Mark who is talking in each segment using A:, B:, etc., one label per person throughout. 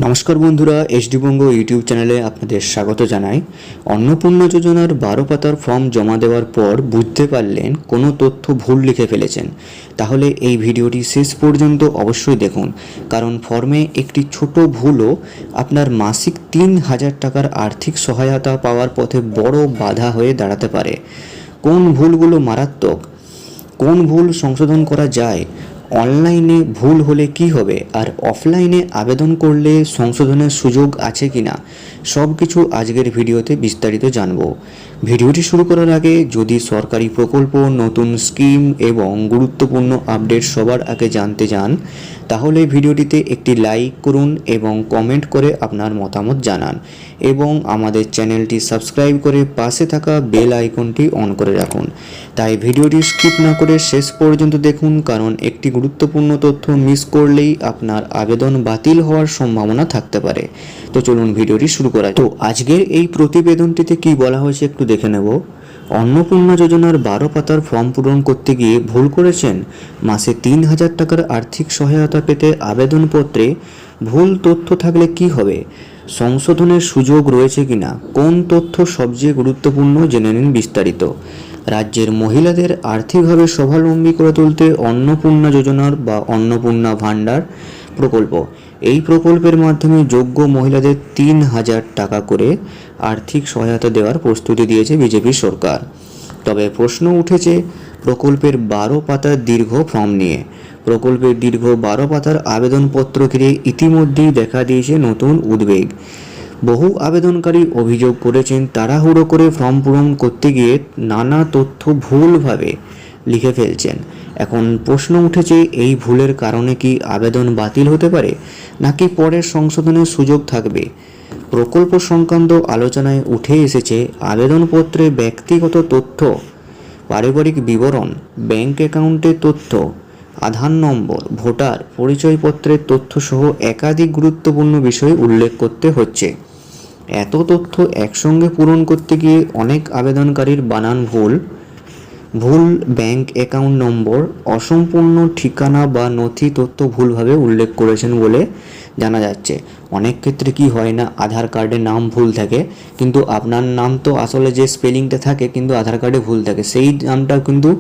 A: নমস্কার বন্ধুরা, এসডি বঙ্গ ইউটিউব চ্যানেলে আপনাদের স্বাগত জানাই। অন্নপূর্ণা যোজনার 12 পাতার ফর্ম জমা দেওয়ার পর বুঝতে পারলেন কোনো তথ্য ভুল লিখে ফেলেছেন, তাহলে এই ভিডিওটি শেষ পর্যন্ত অবশ্যই দেখুন, কারণ ফর্মে একটি ছোট ভুলও আপনার মাসিক 3000 টাকার আর্থিক সহায়তা পাওয়ার পথে বড় বাধা হয়ে দাঁড়াতে পারে। কোন ভুলগুলো মারাত্মক, কোন ভুল সংশোধন করা যায়, অনলাইনে ভুল হলে কি হবে, আর অফলাইনে আবেদন করলে সংশোধনের সুযোগ আছে কিনা, সব কিছু আজকের ভিডিওতে বিস্তারিত জানব। ভিডিওটি শুরু করার আগে যদি সরকারি প্রকল্প, নতুন স্কিম এবং গুরুত্বপূর্ণ আপডেট সবার আগে জানতে চান, তাহলে ভিডিওটিতে একটি লাইক করুন এবং কমেন্ট করে আপনার মতামত জানান, এবং আমাদের চ্যানেলটি সাবস্ক্রাইব করে পাশে থাকা বেল আইকনটি অন করে রাখুন। তাই ভিডিওটি স্কিপ না করে শেষ পর্যন্ত দেখুন, কারণ একটি গুরুত্বপূর্ণ তথ্য মিস করলেই আপনার আবেদন বাতিল হওয়ার সম্ভাবনা থাকতে পারে। তো চলুন ভিডিওটি শুরু করা যাক। তো আজকের এই প্রতিবেদনটিতে কি বলা হয়েছে একটু দেখে নেব। অন্নপূর্ণা যোজনার 12 পাতার ফর্ম পূরণ করতে গিয়ে ভুল করেছেন, মাসে 3000 টাকার আর্থিক সহায়তা পেতে আবেদনপত্রে ভুল তথ্য থাকলে কি হবে, সংশোধনের সুযোগ রয়েছে কিনা, কোন তথ্য সবচেয়ে গুরুত্বপূর্ণ জেনে নিন বিস্তারিত। রাজ্যের মহিলাদের আর্থিকভাবে স্বাবলম্বী করে তুলতে অন্নপূর্ণা যোজনার বা অন্নপূর্ণা ভাণ্ডার প্রকল্প, এই প্রকল্পের মাধ্যমে যোগ্য মহিলাদের 3000 টাকা করে আর্থিক সহায়তা দেওয়ার প্রস্তুতি দিয়েছে বিজেপি সরকার। তবে প্রশ্ন উঠেছে প্রকল্পের 12 পাতার দীর্ঘ ফর্ম নিয়ে। প্রকল্পের দীর্ঘ 12 পাতার আবেদনপত্র ঘিরে ইতিমধ্যেই দেখা দিয়েছে নতুন উদ্বেগ। বহু আবেদনকারী অভিযোগ করেছেন তাড়াহুড়ো করে ফর্ম পূরণ করতে গিয়ে নানা তথ্য ভুলভাবে লিখে ফেলছেন। এখন প্রশ্ন উঠেছে, এই ভুলের কারণে কি আবেদন বাতিল হতে পারে, নাকি পরের সংশোধনের সুযোগ থাকবে? প্রকল্প সংক্রান্ত আলোচনায় উঠে এসেছে আবেদনপত্রে ব্যক্তিগত তথ্য, পারিবারিক বিবরণ, ব্যাংক অ্যাকাউন্টের তথ্য, আধার নম্বর, ভোটার পরিচয়পত্রের তথ্য সহ একাধিক গুরুত্বপূর্ণ বিষয় উল্লেখ করতে হচ্ছে। এত তথ্য একসঙ্গে পূরণ করতে গিয়ে অনেক আবেদনকারীর বানান ভুল ব্যাংক অ্যাকাউন্ট নম্বর, অসম্পূর্ণ ঠিকানা বা নথি তথ্য ভুলভাবে উল্লেখ করেছেন বলে জানা যাচ্ছে। অনেক ক্ষেত্রে কি হয় না, আধার কার্ডে নাম ভুল থাকে, কিন্তু আপনার নাম তো আসলে যে স্পেলিংটা থাকে কিন্তু আধার কার্ডে ভুল থাকে, সেই নামটা কিন্তু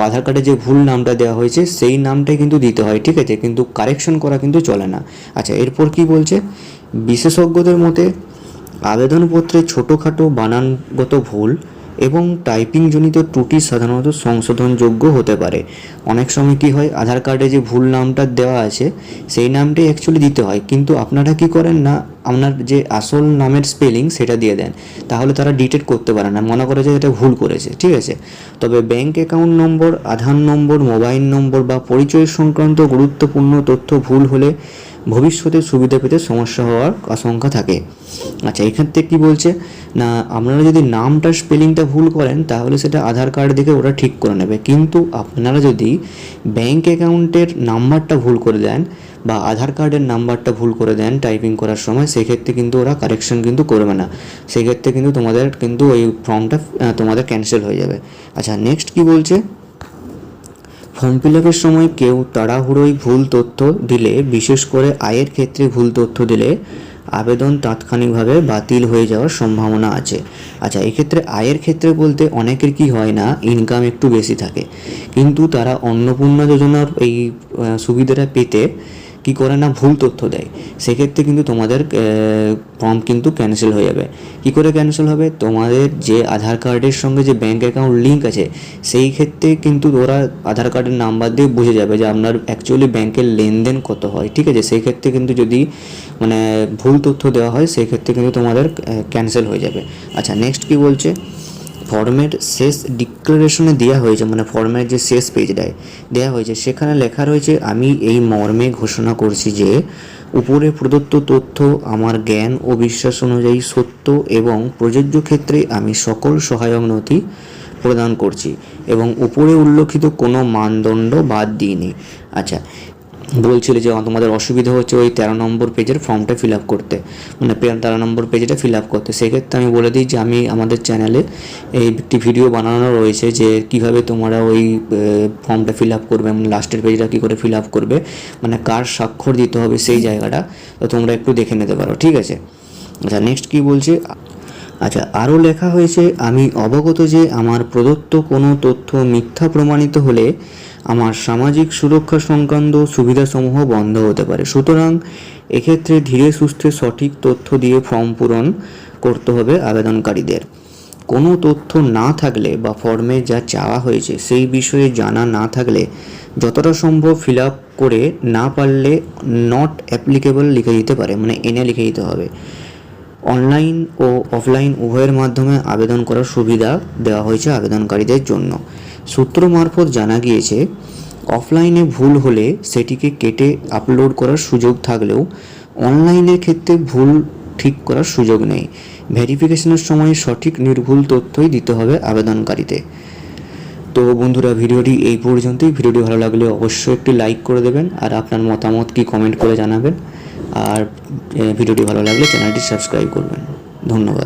A: আধার কার্ডে যে ভুল নামটা দেওয়া হয়েছে সেই নামটাই কিন্তু দিতে হয়, ঠিক আছে, কিন্তু কারেকশন করা কিন্তু চলে না। আচ্ছা, এরপর কি বলছে, বিশেষজ্ঞদের মতে আবেদনপত্রে ছোটোখাটো বানানগত ভুল এবং টাইপিংজনিত ত্রুটি সাধারণত সংশোধনযোগ্য হতে পারে। অনেক সময় কি হয়, আধার কার্ডে যে ভুল নামটা দেওয়া আছে সেই নামটাই অ্যাকচুয়ালি দিতে হয়, কিন্তু আপনারা কি করেন না, আপনার যে আসল নামের স্পেলিং সেটা দিয়ে দেন, তাহলে তারা ডিটেক্ট করতে পারে না, মনে করে যে এটা ভুল করেছে, ঠিক আছে। তবে ব্যাংক অ্যাকাউন্ট নম্বর, আধার নম্বর, মোবাইল নম্বর বা পরিচয় সংক্রান্ত গুরুত্বপূর্ণ তথ্য ভুল হলে ভবিষ্যতে সুবিধা পেতে সমস্যা হওয়ার আশঙ্কা থাকে। আচ্ছা, এক্ষেত্রে কি বলছে না, আপনারা যদি নামটার স্পেলিংটা ভুল করেন তাহলে সেটা আধার কার্ড দেখে ওরা ঠিক করে নেবে, কিন্তু আপনারা যদি ব্যাংক অ্যাকাউন্টের নাম্বারটা ভুল করে দেন বা আধার কার্ডের নাম্বারটা ভুল করে দেন টাইপিং করার সময়, সেক্ষেত্রে কিন্তু ওরা কারেকশন কিন্তু করবে না, সেক্ষেত্রে কিন্তু তোমাদের কিন্তু ওই ফর্মটা তোমাদের ক্যান্সেল হয়ে যাবে। আচ্ছা, নেক্সট কি বলছে, ফর্ম ফিল আপের সময় কেউ তাড়াহুড়োয় ভুল তথ্য দিলে, বিশেষ করে আয়ের ক্ষেত্রে ভুল তথ্য দিলে আবেদন তাৎক্ষণিকভাবে বাতিল হয়ে যাওয়ার সম্ভাবনা আছে। আচ্ছা, এক্ষেত্রে আয়ের ক্ষেত্রে বলতে অনেকের কি হয় না, ইনকাম একটু বেশি থাকে, কিন্তু তারা অন্নপূর্ণা যোজনার এই সুবিধাটা পেতে কি করে না, ভুল তথ্য দেয়, সেক্ষেত্রে কিন্তু তোমাদের ফর্ম কিন্তু ক্যান্সেল হয়ে যাবে। কি করে ক্যান্সেল হবে, তোমাদের যে আধার কার্ডের সঙ্গে যে ব্যাংক অ্যাকাউন্ট লিঙ্ক আছে সেই ক্ষেত্রে কিন্তু ওরা আধার কার্ডের নাম্বার দিয়ে বুঝে যাবে যে আপনার অ্যাকচুয়ালি ব্যাংকের লেনদেন কত হয়, ঠিক আছে, সেই ক্ষেত্রে কিন্তু যদি মানে ভুল তথ্য দেওয়া হয় সেক্ষেত্রে কিন্তু তোমাদের ক্যান্সেল হয়ে যাবে। আচ্ছা, নেক্সট কি বলছে, ফর্মের শেষ ডিক্লারেশনে দেওয়া হয়েছে, মানে ফর্মের যে শেষ পেজটায় দেওয়া হয়েছে সেখানে লেখা রয়েছে, আমি এই মর্মে ঘোষণা করছি যে উপরে প্রদত্ত তথ্য আমার জ্ঞান ও বিশ্বাস অনুযায়ী সত্য এবং প্রযোজ্য ক্ষেত্রে আমি সকল সহায়ক নথি প্রদান করছি এবং উপরে উল্লেখিত কোনো মানদণ্ড বাদ দিইনি। আচ্ছা, বলছিলে যে তোমাদের অসুবিধা হচ্ছে ওই 13 নম্বর পেজের ফর্মটা ফিল আপ করতে, মানে 13 নম্বর পেজটা ফিল আপ করতে। সেক্ষেত্রে আমি বলে দিই যে আমি আমাদের চ্যানেলে এই একটি ভিডিও বানানো রয়েছে যে কীভাবে তোমরা ওই ফর্মটা ফিল আপ করবে, মানে লাস্টের পেজটা কী করে ফিল আপ করবে, মানে কার স্বাক্ষর দিতে হবে সেই জায়গাটা, তো তোমরা একটু দেখে নিতে পারো, ঠিক আছে। আচ্ছা, নেক্সট কী বলছে, আচ্ছা আরও লেখা হয়েছে, আমি অবগত যে আমার প্রদত্ত কোনো তথ্য মিথ্যা প্রমাণিত হলে আমার সামাজিক সুরক্ষা সংক্রান্ত সুবিধাসমূহ বন্ধ হতে পারে। সুতরাং এক্ষেত্রে ধীরে সুস্থে সঠিক তথ্য দিয়ে ফর্ম পূরণ করতে হবে আবেদনকারীদের। কোনো তথ্য না থাকলে বা ফর্মে যা চাওয়া হয়েছে সেই বিষয়ে জানা না থাকলে যতটা সম্ভব ফিল আপ করে না পারলে নট অ্যাপ্লিকেবল লিখে দিতে পারে, মানে এনে লিখে দিতে হবে। অনলাইন ও অফলাইন উভয়ের মাধ্যমে আবেদন করার সুবিধা দেওয়া হয়েছে আবেদনকারীদের জন্য। সূত্র মারফত জানা গিয়েছে অফলাইনে ভুল হলে সেটিকে কেটে আপলোড করার সুযোগ থাকলেও অনলাইনের ক্ষেত্রে ভুল ঠিক করার সুযোগ নেই। ভেরিফিকেশনের সময় সঠিক নির্ভুল তথ্যই দিতে হবে আবেদনকারীতে। তো বন্ধুরা, ভিডিওটি এই পর্যন্তই। ভিডিওটি ভালো লাগলে অবশ্যই একটি লাইক করে দেবেন আর আপনার মতামত কি কমেন্ট করে জানাবেন। আর ভিডিওটি ভালো লাগলে চ্যানেলটি সাবস্ক্রাইব করবেন। ধন্যবাদ।